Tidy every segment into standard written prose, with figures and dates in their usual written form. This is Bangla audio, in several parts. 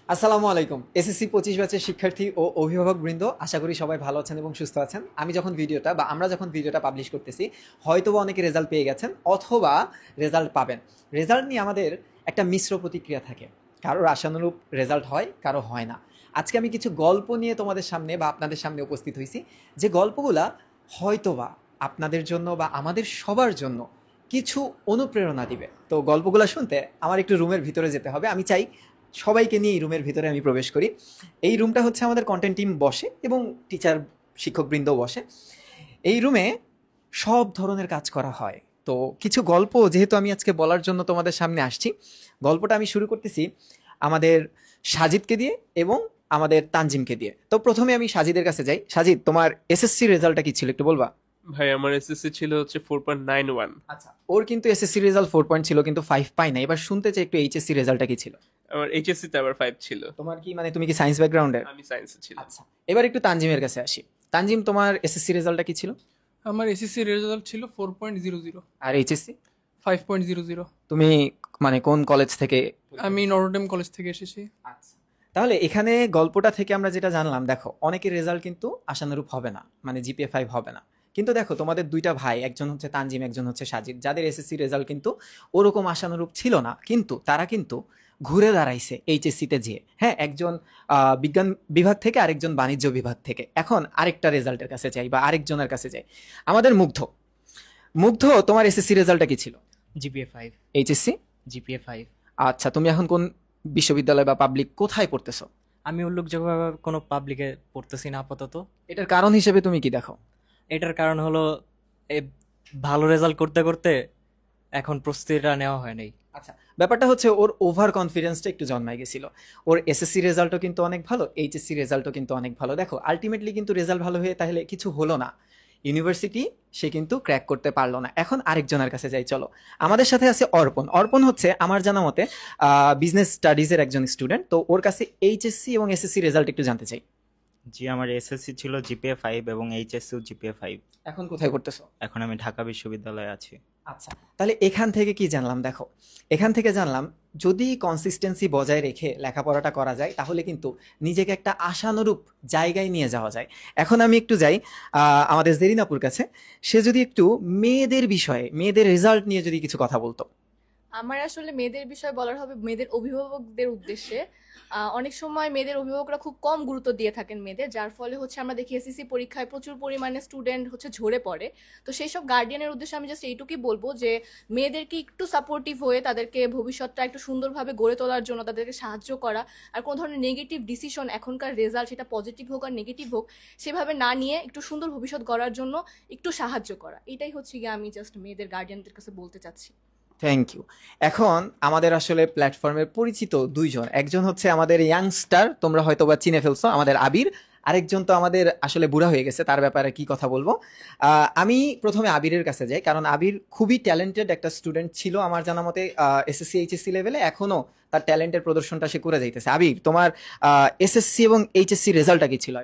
আসসালামু আলাইকুম। এসএসসি 25 ব্যাচের শিক্ষার্থী ও অভিভাবকবৃন্দ, আশা করি সবাই ভালো আছেন এবং সুস্থ আছেন। আমরা যখন ভিডিওটা পাবলিশ করতেছি, হয়তোবা অনেকে রেজাল্ট পেয়ে গেছেন অথবা রেজাল্ট পাবেন। রেজাল্ট নিয়ে আমাদের একটা মিশ্র প্রতিক্রিয়া থাকে। কারোর আশানুরূপ রেজাল্ট হয়, কারো হয় না। আজকে আমি কিছু গল্প নিয়ে তোমাদের সামনে বা আপনাদের সামনে উপস্থিত হইছি, যে গল্পগুলা হয়তোবা আপনাদের জন্য বা আমাদের সবার জন্য কিছু অনুপ্রেরণা দিবে। তো গল্পগুলা শুনতে আমার একটু রুমের ভিতরে যেতে হবে। আমি চাই সবাইকে নিয়ে এই রুমের ভিতরে আমি প্রবেশ করি। এই রুমটা হচ্ছে আমাদের কন্টেন্ট টিম বসে এবং টিচার শিক্ষকবৃন্দও বসে। এই রুমে সব ধরনের কাজ করা হয়। তো কিছু গল্প যেহেতু আমি আজকে বলার জন্য তোমাদের সামনে আসছি, গল্পটা আমি শুরু করতেছি আমাদের সাজিদকে দিয়ে এবং আমাদের তানজিমকে দিয়ে। তো প্রথমে আমি সাজিদের কাছে যাই। সাজিদ, তোমার এসএসসি রেজাল্টটা কি ছিল একটু বলবা? ভাই আমার এসএসসি ছিল হচ্ছে 4.91। আচ্ছা, ওর কিন্তু এসএসসি রেজাল্ট 4 পয়েন্ট ছিল, কিন্তু 5 পাই না। এবার শুনতে চাই একটু এইচএসসি রেজাল্টটা কি ছিল। আমার এইচএসসি তে আবার 5 ছিল। তোমার কি মানে তুমি কি সায়েন্স ব্যাকগ্রাউন্ডের? আমি সায়েন্সে ছিলাম। আচ্ছা, এবার একটু তানজিমের কাছে আসি। তানজিম, তোমার এসএসসি রেজাল্টটা কি ছিল? আমার এসএসসি রেজাল্ট ছিল 4.00। আর এইচএসসি? 5.00। তুমি মানে কোন কলেজ থেকে? আমি নটরডেম কলেজ থেকে এসেছি। আচ্ছা, তাহলে এখানে গল্পটা থেকে আমরা যেটা জানলাম, দেখো অনেকের রেজাল্ট কিন্তু আশানুরূপ হবে না, মানে জিপিএ 5 হবে না। কিন্তু দেখো তোমাদের দুইটা ভাই, একজন হচ্ছে তানজিম, একজন হচ্ছে সাজিদ, যাদের এসএসসি রেজাল্ট কিন্তু ওরকম আশানুরূপ ছিল না, কিন্তু তারা কিন্তু ঘুরে দাঁড়াইছে এইচএসসিতে যেয়ে। হ্যাঁ, একজন বিজ্ঞান বিভাগ থেকে, আরেকজন বাণিজ্য বিভাগ থেকে। এখন আরেকটা রেজাল্টের কাছে যাই বা আরেকজনের কাছে যাই। আমাদের মুগ্ধ। মুগ্ধ, তোমার এসএসসি রেজাল্টটা কি ছিল? জিপিএ 5। এইচএসসি? জিপিএ 5। আচ্ছা, তুমি এখন কোন বিশ্ববিদ্যালয় বা পাবলিক কোথায় পড়তেছো? আমি উল্লেখযোগ্যভাবে কোনো পাবলিকে পড়তেছি না আপাতত। এটার কারণ হিসেবে তুমি কি দেখো? এটার কারণ হলো এ ভালো রেজাল্ট করতে করতে এখন প্রস্তুতিটা নেওয়া হয় নাই। আচ্ছা, ব্যাপারটা হচ্ছে ওর ওভার কনফিডেন্সটা একটু জন্মায় গেছিল। ওর এসএসসি রেজাল্টও কিন্তু অনেক ভালো, এইচএসসি রেজাল্টও কিন্তু অনেক ভালো। দেখো আলটিমেটলি কিন্তু রেজাল্ট ভালো হয়ে তাহলে কিছু হলো না, ইউনিভার্সিটি সে কিন্তু ক্র্যাক করতে পারলো না। এখন আরেকজনের কাছে যাই, চলো। আমাদের সাথে আছে অর্পণ। অর্পণ হচ্ছে আমার জানা মতে বিজনেস স্টাডিজের একজন স্টুডেন্ট। তো ওর কাছে এইচএসসি এবং এসএসসি রেজাল্ট একটু জানতে চাই। জি, আমার এসএসসি ছিল জিপিএ 5 এবং এইচএসসিও জিপিএ 5। এখন কোথায় পড়তেছো? এখন আমি ঢাকা বিশ্ববিদ্যালয়ে আছি। আচ্ছা, তাহলে এখান থেকে কি জানলাম? দেখো, এখান থেকে জানলাম যদি কনসিস্টেন্সি বজায় রেখে লেখাপড়াটা করা যায়, তাহলে কিন্তু নিজেকে একটা আশানুরূপ জায়গায় নিয়ে যাওয়া যায়। এখন আমি একটু যাই আমাদের জেরিনাপুর কাছে। সে যদি একটু মেয়েদের বিষয়ে, মেয়েদের রেজাল্ট নিয়ে যদি কিছু কথা বলতো। আমার আসলে মেয়েদের বিষয় বলার হবে মেয়েদের অভিভাবকদের উদ্দেশ্যে। অনেক সময় মেয়েদের অভিভাবকরা খুব কম গুরুত্ব দিয়ে থাকেন মেয়েদের, যার ফলে হচ্ছে আমরা দেখি এসএসসি পরীক্ষায় প্রচুর পরিমাণে স্টুডেন্ট হচ্ছে ঝরে পড়ে। তো সেই সব গার্ডিয়ানের উদ্দেশ্যে আমি জাস্ট এইটুকুই বলবো যে মেয়েদেরকে একটু সাপোর্টিভ হয়ে তাদেরকে ভবিষ্যৎটা একটু সুন্দরভাবে গড়ে তোলার জন্য তাদেরকে সাহায্য করা, আর কোনো ধরনের নেগেটিভ ডিসিশন এখনকার রেজাল্ট সেটা পজিটিভ হোক আর নেগেটিভ হোক সেভাবে না নিয়ে একটু সুন্দর ভবিষ্যৎ গড়ার জন্য একটু সাহায্য করা, এটাই হচ্ছে গিয়ে আমি জাস্ট মেয়েদের গার্ডিয়ানদের কাছে বলতে চাচ্ছি। Thank you. এখন আমাদের আসলে প্ল্যাটফর্মের পরিচিত দুইজন, একজন হচ্ছে আমাদের ইয়াংস্টার, তোমরা হয়তো বা চিনে ফেলছো, আমাদের আবির। আরেকজন তো আমাদের আসলে বুড়া হয়ে গেছে, তার ব্যাপারে কি কথা বলবো। আমি প্রথমে আবিরের কাছে যাই, কারণ আবির খুবই ট্যালেন্টেড একটা স্টুডেন্ট ছিল আমার জানা মতে। এসএসসি এইচএসসি লেভেলে এখনো তার ট্যালেন্টের প্রদর্শনটা সে করে যাইতেছে। আবির, তোমার এসএসসি এবং এইচএসসি রেজাল্টটা কি ছিল?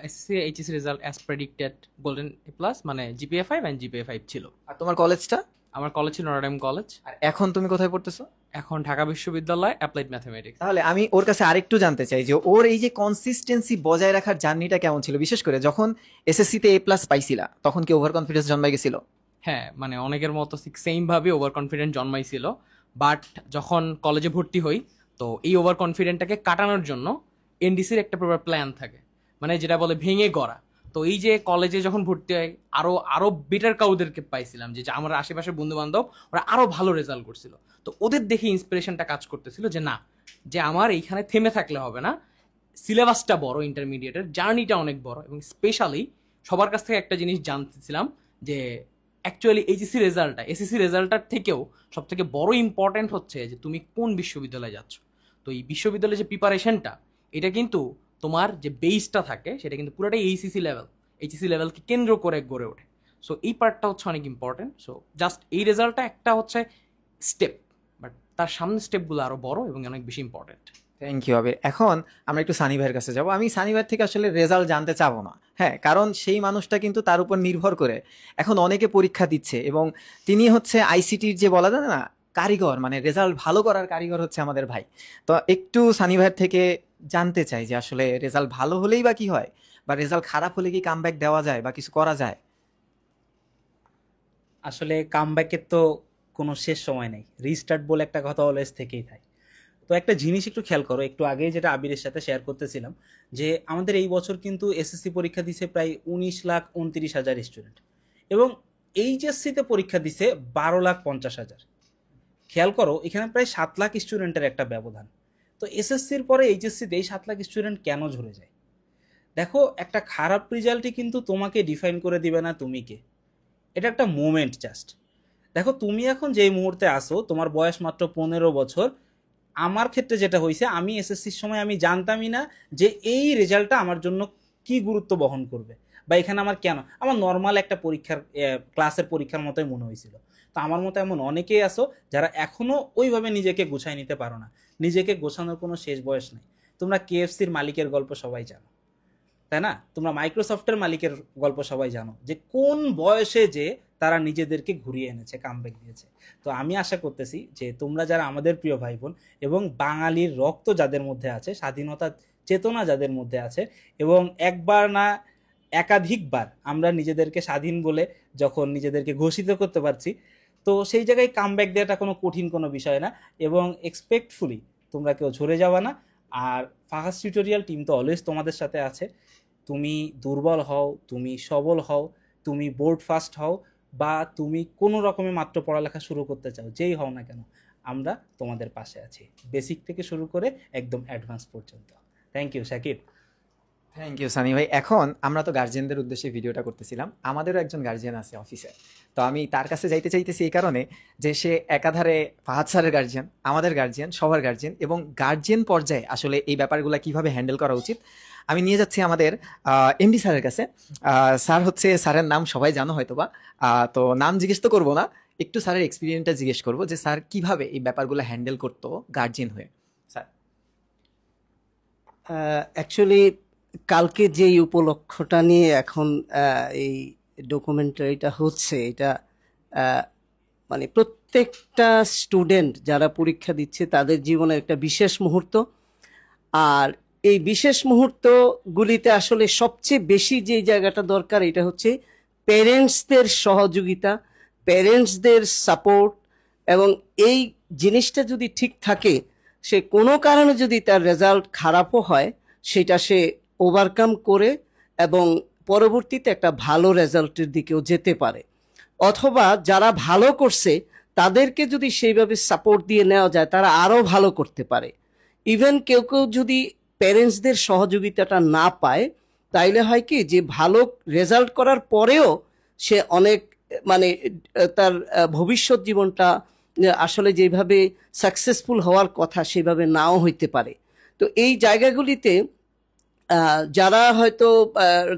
SSC HSC result as predicted golden A plus, মানে জিপিএ 5 এন্ড জিপিএ 5 ছিল। আর তোমার কলেজটা? আমার কলেজ ছিল নটরডেম কলেজ। আর এখন তুমি কোথায় পড়তেছো? এখন ঢাকা বিশ্ববিদ্যালয় অ্যাপ্লাইড ম্যাথমেটিক্স। তাহলে আমি ওর কাছে আরেকটু জানতে চাই যে ওর এই যে কনসিস্টেন্সি বজায় রাখার জার্নিটা কেমন ছিল, বিশেষ করে যখন এসএসসি তে এ প্লাস পাইছিলা তখন কি ওভার কনফিডেন্স জন্মাই গেছিল? হ্যাঁ, মানে অনেকের মতো সেম ভাবে ওভার কনফিডেন্ট জন্মাইছিল, বাট যখন কলেজে ভর্তি হই তো এই ওভার কনফিডেন্টটাকে কাটানোর জন্য এনডিসির একটা প্রপার প্ল্যান থাকে, মানে যেটা বলে ভেঙে গড়া। তো এই যে কলেজে যখন ভর্তি হয় আরো আরো বেটার কাউদেরকে পাইছিলাম, যে আমার আশেপাশের বন্ধু বান্ধব ওরা আরো ভালো রেজাল্ট করছিল। তো ওদের দেখে ইন্সপিরেশনটা কাজ করতেছিল যে না, যে আমার এইখানে থেমে থাকলে হবে না, সিলেবাসটা বড়, ইন্টারমিডিয়েটের জার্নিটা অনেক বড়, এবং স্পেশালি সবার কাছ থেকে একটা জিনিস জানতেছিলাম যে অ্যাকচুয়ালি এইচএসসি রেজাল্টটা এসএসসি রেজাল্টটার থেকেও সব থেকে বড় ইম্পর্টেন্ট হচ্ছে যে তুমি কোন বিশ্ববিদ্যালয়ে যাচ্ছ। তো এই বিশ্ববিদ্যালয়ের যে প্রিপারেশনটা, এটা কিন্তু তোমার যে বেসটা থাকে সেটা কিন্তু পুরোটাই এইচএসসি লেভেলকে কেন্দ্র করে গড়ে ওঠে। সো এই পার্টটা হচ্ছে অনেক ইম্পর্টেন্ট। সো জাস্ট এই রেজাল্টটা একটা হচ্ছে স্টেপ, বাট তার সামনের স্টেপগুলো আরো বড় এবং অনেক বেশি ইম্পর্টেন্ট। থ্যাংক ইউ আবির। এখন আমরা একটু সানি ভাইয়ের কাছে যাব। আমি সানি ভাইয়ের থেকে আসলে রেজাল্ট জানতে চাবো না, হ্যাঁ, কারণ সেই মানুষটা কিন্তু তার উপর নির্ভর করে এখন অনেকে পরীক্ষা দিচ্ছে, এবং তিনি হচ্ছে আইসিটির যে বলা যায় না কারিগর, মানে রেজাল্ট ভালো করার কারিগর হচ্ছে আমাদের ভাই। তো একটু সানি ভাইয়ের থেকে জানতে চাই যে আসলে রেজাল্ট ভালো হলেই বা কি হয়, বা রেজাল্ট খারাপ হলে কি কামব্যাক দেওয়া যায় বা কিছু করা যায়? আসলে কামব্যাকের তো কোনো শেষ সময় নেই, রিস্টার্ট বলে একটা কথা অলওয়েজ থেকেই থাকে। তো একটা জিনিস একটু খেয়াল করো, একটু আগেই যেটা আবিরের সাথে শেয়ার করতেছিলাম, যে আমাদের এই বছর কিন্তু এসএসসি পরীক্ষা দিছে প্রায় 19,29,000 স্টুডেন্ট, এবং এইচএসসিতে পরীক্ষা দিছে 12,50,000। খেয়াল করো এখানে প্রায় 7 লাখ স্টুডেন্টের একটা ব্যবধান। তো এসএসসির পরে এইচএসসিতে এই 7 লাখ স্টুডেন্ট কেন ঝরে যায়? দেখো, একটা খারাপ রেজাল্টই কিন্তু তোমাকে ডিফাইন করে দিবে না তুমি কে। এটা একটা মোমেন্ট জাস্ট। দেখো, তুমি এখন যেই মুহূর্তে আসো, তোমার বয়স মাত্র 15 বছর। আমার ক্ষেত্রে যেটা হয়েছে, আমি এসএসসির সময় আমি জানতামই না যে এই রেজাল্টটা আমার জন্য কি গুরুত্ব বহন করবে, বা এখানে আমার কেন, আমার নর্মাল একটা পরীক্ষার ক্লাসের পরীক্ষার মতোই মনে হয়েছিল। তো আমার মতো এমন অনেকেই আসো যারা এখনও ওইভাবে নিজেকে গুছাই নিতে পারো না। নিজেকে গোছানোর কোনো শেষ বয়স নেই। তোমরা কেএফসির মালিকের গল্প সবাই জানো, তাই না? তোমরা মাইক্রোসফটের মালিকের গল্প সবাই জানো, যে কোন বয়সে যে তারা নিজেদেরকে ঘুরিয়ে এনেছে, কামব্যাক দিয়েছে। তো আমি আশা করতেছি যে তোমরা যারা আমাদের প্রিয় ভাই বোন, এবং বাঙালির রক্ত যাদের মধ্যে আছে, স্বাধীনতা চেতনা যাদের মধ্যে আছে, এবং একবার না একাধিকবার আমরা নিজেদেরকে স্বাধীন বলে যখন নিজেদেরকে ঘোষিত করতে পারছি, তো সেই জায়গায় কামব্যাক দেওয়াটা কোনো কঠিন কোনো বিষয় না, এবং এক্সপেক্টফুলি তোমরা কেউ ঝরে যাবা না। আর ফাহাস টিউটোরিয়াল টিম তো অলওয়েজ তোমাদের সাথে আছে। তুমি দুর্বল হও, তুমি সবল হও, তুমি বোর্ড ফাস্ট হও, বা তুমি কোনো রকমে মাত্র পড়ালেখা শুরু করতে চাও, যেই হও না কেন, আমরা তোমাদের পাশে আছি, বেসিক থেকে শুরু করে একদম অ্যাডভান্স পর্যন্ত। Thank you Shakib. Thank you Sunny ভাই। এখন আমরা তো গার্জিয়ানদের উদ্দেশ্যে ভিডিওটা করতেছিলাম, আমাদেরও একজন গার্জিয়ান আছে অফিসে। তো আমি তার কাছে যাইতে চাইতেছি এই কারণে যে সে একাধারে ফাহাদ স্যারের গার্জিয়ান, আমাদের গার্জিয়ান, সবার গার্জিয়ান, এবং গার্জিয়ান পর্যায়ে আসলে এই ব্যাপারগুলো কিভাবে হ্যান্ডেল করা উচিত আমি নিয়ে যাচ্ছি আমাদের এমডি স্যারের কাছে। স্যার হচ্ছে, স্যারের নাম সবাই জানো হয়তোবা, তো নাম জিজ্ঞেস তো করবো না, একটু স্যারের এক্সপিরিয়েন্সটা জিজ্ঞেস করবো যে স্যার কিভাবে এই ব্যাপারগুলো হ্যান্ডেল করতো গার্জিয়ান হয়ে। স্যার, অ্যাকচুয়ালি কালকে যেই উপলক্ষটা নিয়ে এখন এই ডকুমেন্টারিটা হচ্ছে, এটা মানে প্রত্যেকটা স্টুডেন্ট যারা পরীক্ষা দিচ্ছে তাদের জীবনের একটা বিশেষ মুহূর্ত। আর এই বিশেষ মুহূর্তগুলিতে আসলে সবচেয়ে বেশি যে জায়গাটা দরকার, এটা হচ্ছে প্যারেন্টসদের সহযোগিতা, প্যারেন্টসদের সাপোর্ট। এবং এই জিনিসটা যদি ঠিক থাকে, সে কোনো কারণে যদি তার রেজাল্ট খারাপও হয়, সেটা সে ওভারকাম করে এবং পরবর্তীতে একটা ভালো রেজাল্টের দিকেও যেতে পারে। অথবা যারা ভালো করছে তাদেরকে যদি সেইভাবে সাপোর্ট দিয়ে নেওয়া যায়, তারা আরও ভালো করতে পারে। ইভেন কেউ কেউ যদি প্যারেন্টসদের সহযোগিতাটা না পায়, তাইলে হয় কি, যে ভালো রেজাল্ট করার পরেও সে অনেক মানে তার ভবিষ্যৎ জীবনটা আসলে যেভাবে সাকসেসফুল হওয়ার কথা সেভাবে নাও হইতে পারে। তো এই জায়গাগুলিতে যারা হয়তো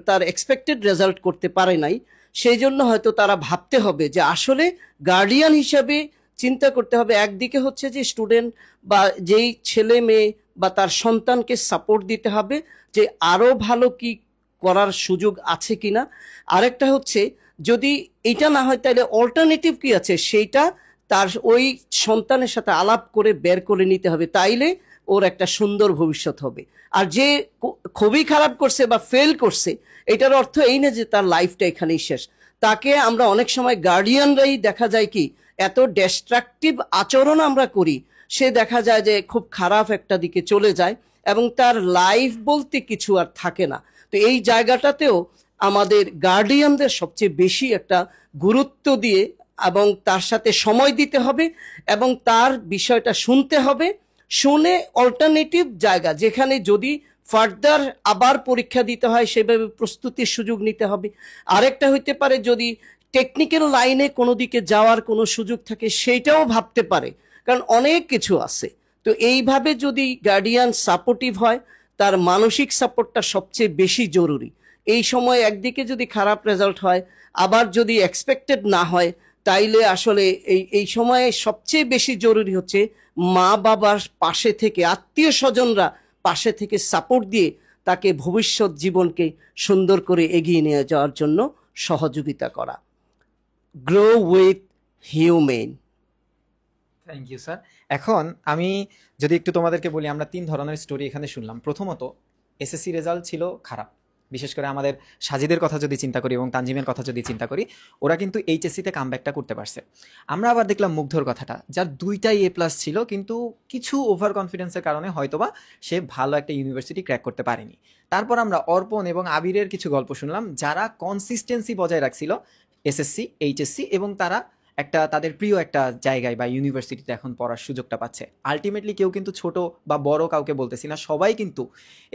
তার এক্সপেক্টেড রেজাল্ট করতে পারে নাই, সেই জন্য হয়তো তারা ভাবতে হবে যে আসলে গার্ডিয়ান হিসাবে চিন্তা করতে হবে। একদিকে হচ্ছে যে স্টুডেন্ট বা যেই ছেলে মেয়ে বা তার সন্তানকে সাপোর্ট দিতে হবে যে আরও ভালো কি করার সুযোগ আছে কিনা। আরেকটা হচ্ছে যদি এটা না হয় তাহলে অল্টারনেটিভ কি আছে সেইটা তার ওই সন্তানের সাথে আলাপ করে বের করে নিতে হবে, তাইলে ওর একটা সুন্দর ভবিষ্যৎ হবে। আর যে খুবই খারাপ করছে বা ফেল করছে, এটার অর্থ এই না যে তার লাইফটা এখানেই শেষ। তাকে আমরা অনেক সময় গার্ডিয়ানরাই দেখা যায় কি এত ডিস্ট্রাকটিভ আচরণ আমরা করি, সে দেখা যায় যে খুব খারাপ একটা দিকে চলে যায় এবং তার লাইফ বলতে কিছু আর থাকে না। তো এই জায়গাটাতেও আমাদের গার্ডিয়ানদের সবচেয়ে বেশি একটা গুরুত্ব দিয়ে এবং তার সাথে সময় দিতে হবে এবং তার বিষয়টা শুনতে হবে। শুনে অল্টারনেটিভ জায়গা যেখানে যদি ফার্দার আবার পরীক্ষা দিতে হয় সেভাবে প্রস্তুতির সুযোগ নিতে হবে। আরেকটা হইতে পারে যদি টেকনিক্যাল লাইনে কোনো দিকে যাওয়ার কোনো সুযোগ থাকে সেইটাও ভাবতে পারে, কারণ অনেক কিছু আছে। তো এইভাবে যদি গার্ডিয়ান সাপোর্টিভ হয়, তার মানসিক সাপোর্টটা সবচেয়ে বেশি জরুরি। এই সময় একদিকে যদি খারাপ রেজাল্ট হয়, আবার যদি এক্সপেক্টেড না হয়, তাইলে আসলে এই সময়ে সবচেয়ে বেশি জরুরি হচ্ছে মা বাবার পাশে থেকে, আত্মীয় স্বজনরা পাশে থেকে সাপোর্ট দিয়ে তাকে ভবিষ্যৎ জীবনকে সুন্দর করে এগিয়ে নিয়ে যাওয়ার জন্য সহযোগিতা করা। Grow with human. Thank you sir. এখন আমি যদি একটু তোমাদেরকে বলি, আমরা 3 ধরনের স্টোরি এখানে শুনলাম। প্রথমত এসএসসি রেজাল্ট ছিল খারাপ, বিশেষ করে আমাদের সাজিদের কথা যদি চিন্তা করি এবং তানজিমের কথা যদি চিন্তা করি, ওরা কিন্তু এইচএসসিতে কামব্যাকটা করতে পারছে। আমরা আবার দেখলাম মুগ্ধর কথাটা, যার 2টাই A+ ছিল, কিন্তু কিছু ওভার কনফিডেন্সের কারণে হয়তোবা সে ভালো একটা ইউনিভার্সিটি ক্র্যাক করতে পারেনি। তারপর আমরা অর্পণ এবং আবিরের কিছু গল্প শুনলাম, যারা কনসিস্টেন্সি বজায় রাখছিল এসএসসি এইচএসসি, এবং তারা একটা তাদের প্রিয় একটা জায়গায় বা ইউনিভার্সিটিতে এখন পড়ার সুযোগটা পাচ্ছে। আলটিমেটলি কেউ কিন্তু ছোট বা বড় কাউকে বলতেছি না, সবাই কিন্তু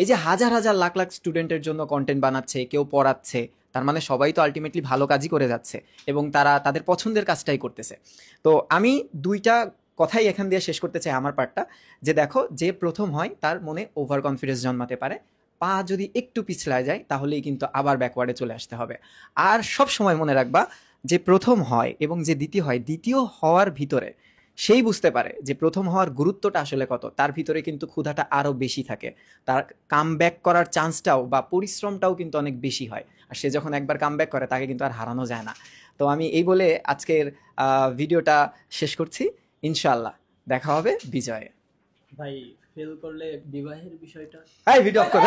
এই যে হাজার হাজার লাখ লাখ স্টুডেন্টের জন্য কন্টেন্ট বানাচ্ছে, কেউ পড়াচ্ছে, তার মানে সবাই তো আলটিমেটলি ভালো কাজই করে যাচ্ছে এবং তারা তাদের পছন্দের কাজটাই করতেছে। তো আমি 2টা কথাই এখান দিয়ে শেষ করতে চাই আমার পার্টটা, যে দেখো, যে প্রথম হয় তার মনে ওভার কনফিডেন্স জন্মাতে পারে, পা যদি একটু পিছলায় যায় তাহলেই কিন্তু আবার ব্যাকওয়ার্ডে চলে আসতে হবে। আর সব সময় মনে রাখবা, যে প্রথম হয় এবং যে দ্বিতীয় হয়, দ্বিতীয় হওয়ার ভিতরে সেই বুঝতে পারে যে প্রথম হওয়ার গুরুত্বটা আসলে কত। তার ভিতরে কিন্তু ক্ষুধাটা আরও বেশি থাকে, তার কামব্যাক করার চান্সটাও বা পরিশ্রমটাও কিন্তু অনেক বেশি হয়। আর সে যখন একবার কামব্যাক করে তাকে কিন্তু আর হারানো যায় না। তো আমি এই বলে আজকের ভিডিওটা শেষ করছি। ইনশাআল্লাহ দেখা হবে বিজয়ে। ভাই ফেল করলে বিবাহের বিষয়টা এই ভিডিও অফ কর।